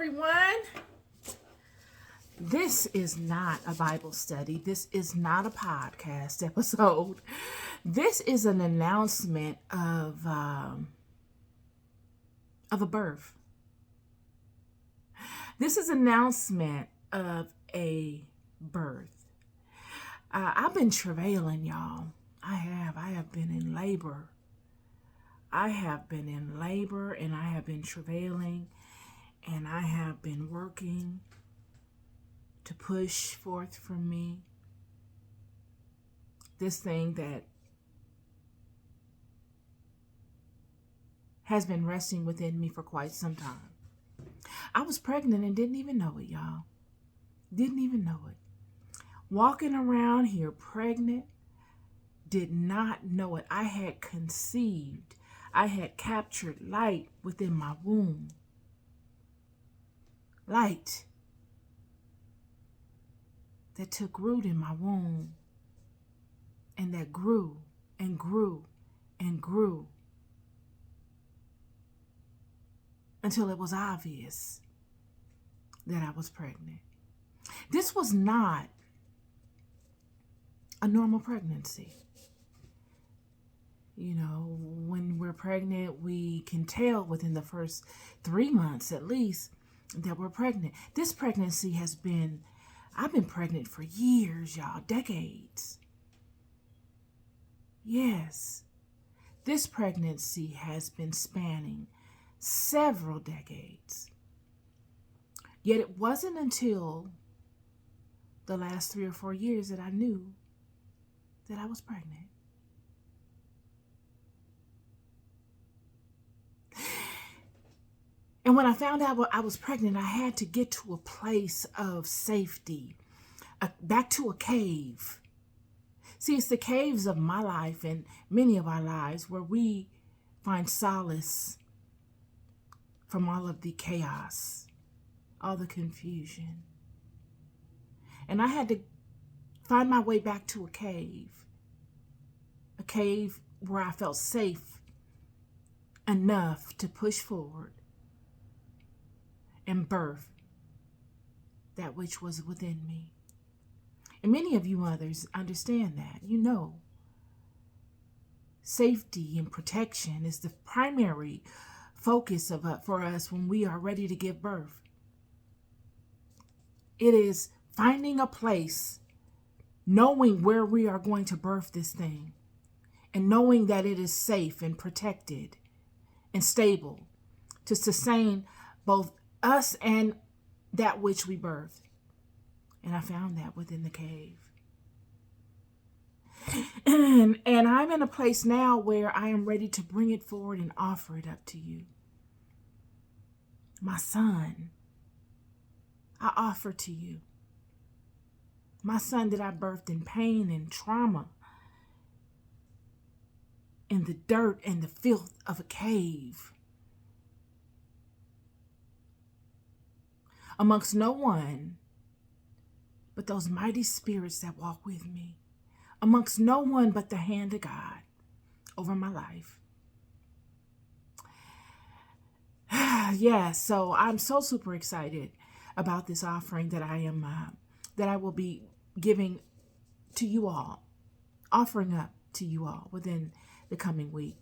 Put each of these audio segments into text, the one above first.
everyone. This is not a Bible study. This is not a podcast episode. This is an announcement of a birth. This is an announcement of a birth. I've been travailing, y'all. I have been in labor. I have been in labor and I have been travailing and I have been working to push forth from me this thing that has been resting within me for quite some time. I was pregnant and didn't even know it, y'all. Didn't even know it. Walking around here pregnant, did not know it. I had conceived. I had captured light within my womb. Light that took root in my womb and that grew and grew and grew until it was obvious that I was pregnant. This was not a normal pregnancy. You know, when we're pregnant, we can tell within the first 3 months at least that we're pregnant. This pregnancy I've been pregnant for years, y'all, decades. Yes, this pregnancy has been spanning several decades. Yet it wasn't until the last 3 or 4 years that I knew that I was pregnant. And when I found out I was pregnant, I had to get to a place of safety, back to a cave. See, it's the caves of my life and many of our lives where we find solace from all of the chaos, all the confusion. And I had to find my way back to a cave where I felt safe enough to push forward and birth that which was within me. And many of you others understand that. You know, safety and protection is the primary focus for us when we are ready to give birth. It is finding a place, knowing where we are going to birth this thing, and knowing that it is safe and protected and stable to sustain both us and that which we birthed. And I found that within the cave. And I'm in a place now where I am ready to bring it forward and offer it up to you. My son, I offer to you. My son that I birthed in pain and trauma, in the dirt and the filth of a cave, amongst no one but those mighty spirits that walk with me, amongst no one but the hand of God over my life. Yeah, so I'm so super excited about this offering that I will be giving to you all, offering up to you all within the coming week.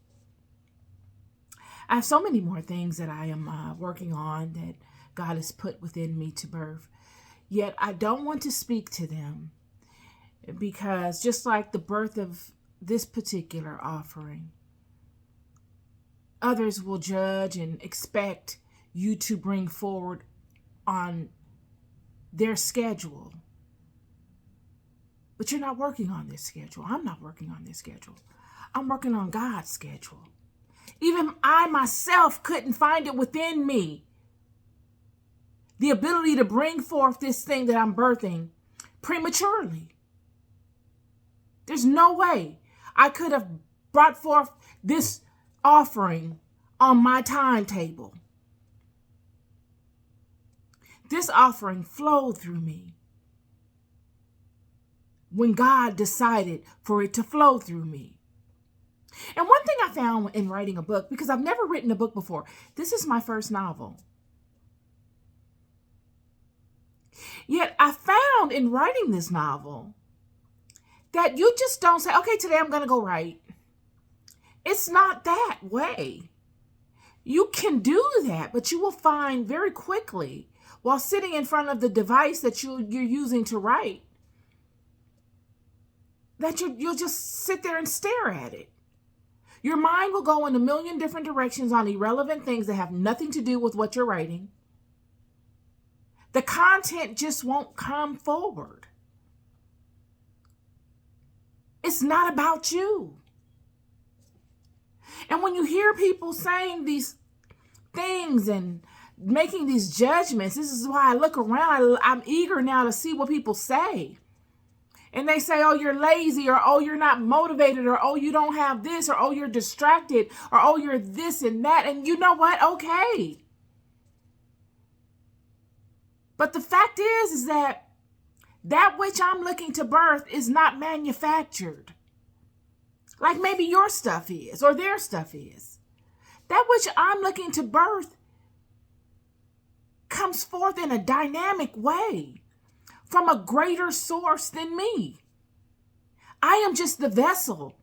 I have so many more things that I am working on that God has put within me to birth. Yet I don't want to speak to them because just like the birth of this particular offering, others will judge and expect you to bring forward on their schedule. But you're not working on this schedule. I'm not working on this schedule. I'm working on God's schedule. Even I myself couldn't find it within me, the ability to bring forth this thing that I'm birthing prematurely. There's no way I could have brought forth this offering on my timetable. This offering flowed through me when God decided for it to flow through me. And one thing I found in writing a book, because I've never written a book before, this is my first novel. Yet I found in writing this novel that you just don't say, okay, today I'm going to go write. It's not that way. You can do that, but you will find very quickly while sitting in front of the device that you're using to write that you'll just sit there and stare at it. Your mind will go in a million different directions on irrelevant things that have nothing to do with what you're writing. The content just won't come forward. It's not about you. And when you hear people saying these things and making these judgments, this is why I look around. I'm eager now to see what people say. And they say, oh, you're lazy, or oh, you're not motivated, or oh, you don't have this, or oh, you're distracted, or oh, you're this and that. And you know what? Okay. But the fact is that which I'm looking to birth is not manufactured. Like maybe your stuff is, or their stuff is. That which I'm looking to birth comes forth in a dynamic way from a greater source than me. I am just the vessel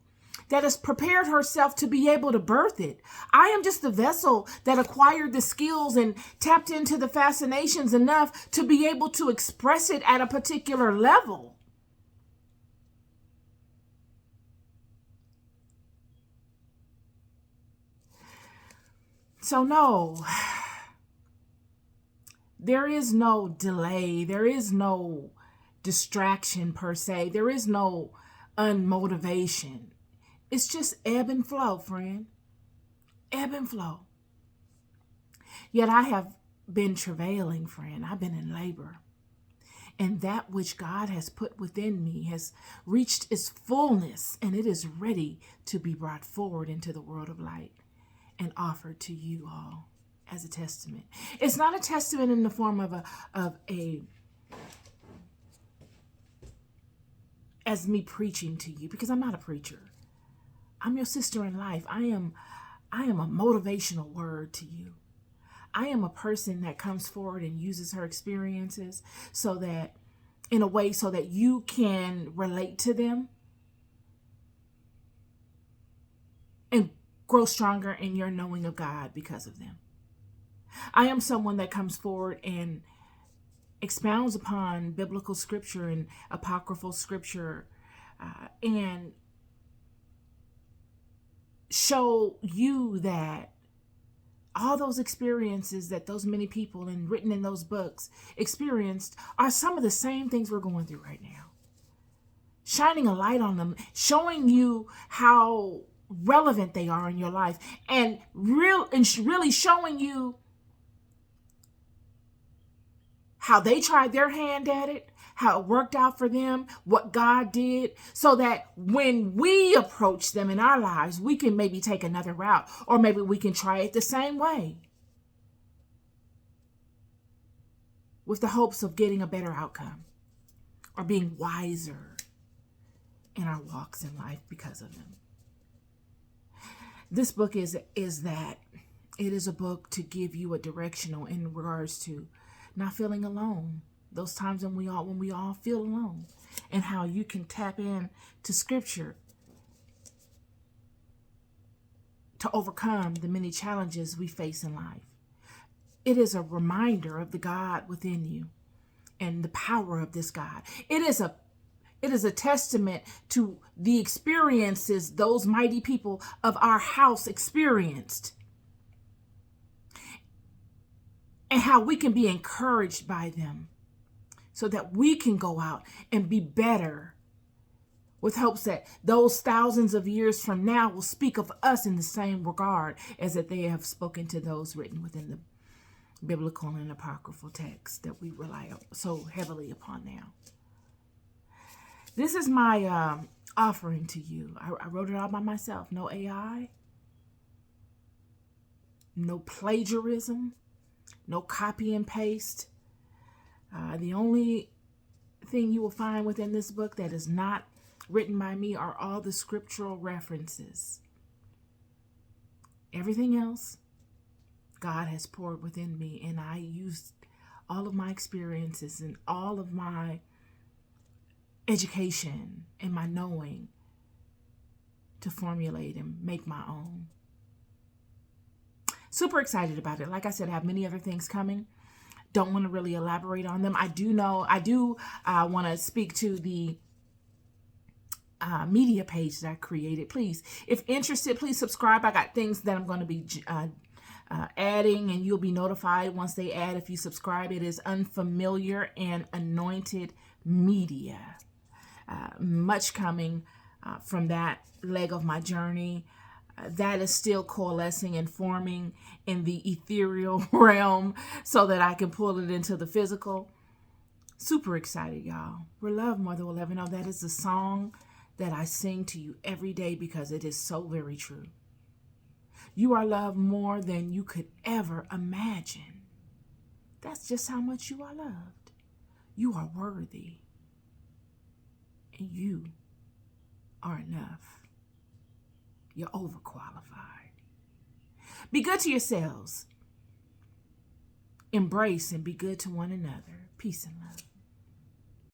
that has prepared herself to be able to birth it. I am just the vessel that acquired the skills and tapped into the fascinations enough to be able to express it at a particular level. So no, there is no delay. There is no distraction per se. There is no unmotivation. It's just ebb and flow, friend. Ebb and flow. Yet I have been travailing, friend. I've been in labor. And that which God has put within me has reached its fullness, and it is ready to be brought forward into the world of light and offered to you all as a testament. It's not a testament in the form of as me preaching to you, because I'm not a preacher. I'm your sister in life. I am a motivational word to you. I am a person that comes forward and uses her experiences so that you can relate to them and grow stronger in your knowing of God because of them. I am someone that comes forward and expounds upon biblical scripture and apocryphal scripture and show you that all those experiences that those many people and written in those books experienced are some of the same things we're going through right now. Shining a light on them, showing you how relevant they are in your life, and really showing you how they tried their hand at it, how it worked out for them, what God did, so that when we approach them in our lives, we can maybe take another route, or maybe we can try it the same way with the hopes of getting a better outcome or being wiser in our walks in life because of them. This book is that it is a book to give you a directional in regards to not feeling alone. Those times when we all feel alone, and how you can tap in to scripture to overcome the many challenges we face in life. It is a reminder of the God within you and the power of this God. It is a testament to the experiences those mighty people of our house experienced, and how we can be encouraged by them so that we can go out and be better, with hopes that those thousands of years from now will speak of us in the same regard as that they have spoken to those written within the biblical and apocryphal texts that we rely so heavily upon now. This is my offering to you. I wrote it all by myself. No AI, no plagiarism, no copy and paste. The only thing you will find within this book that is not written by me are all the scriptural references. Everything else, God has poured within me, and I used all of my experiences and all of my education and my knowing to formulate and make my own. Super excited about it. Like I said, I have many other things coming. Don't want to really elaborate on them. I do want to speak to the media page that I created. Please, if interested, please subscribe. I got things that I'm going to be adding, and you'll be notified once they add if you subscribe. It is Unfamiliar and Anointed Media. Much coming from that leg of my journey. That is still coalescing and forming in the ethereal realm so that I can pull it into the physical. Super excited, y'all. We're loved more than we'll ever know. That is the song that I sing to you every day because it is so very true. You are loved more than you could ever imagine. That's just how much you are loved. You are worthy. And you are enough. You're overqualified. Be good to yourselves. Embrace and be good to one another. Peace and love.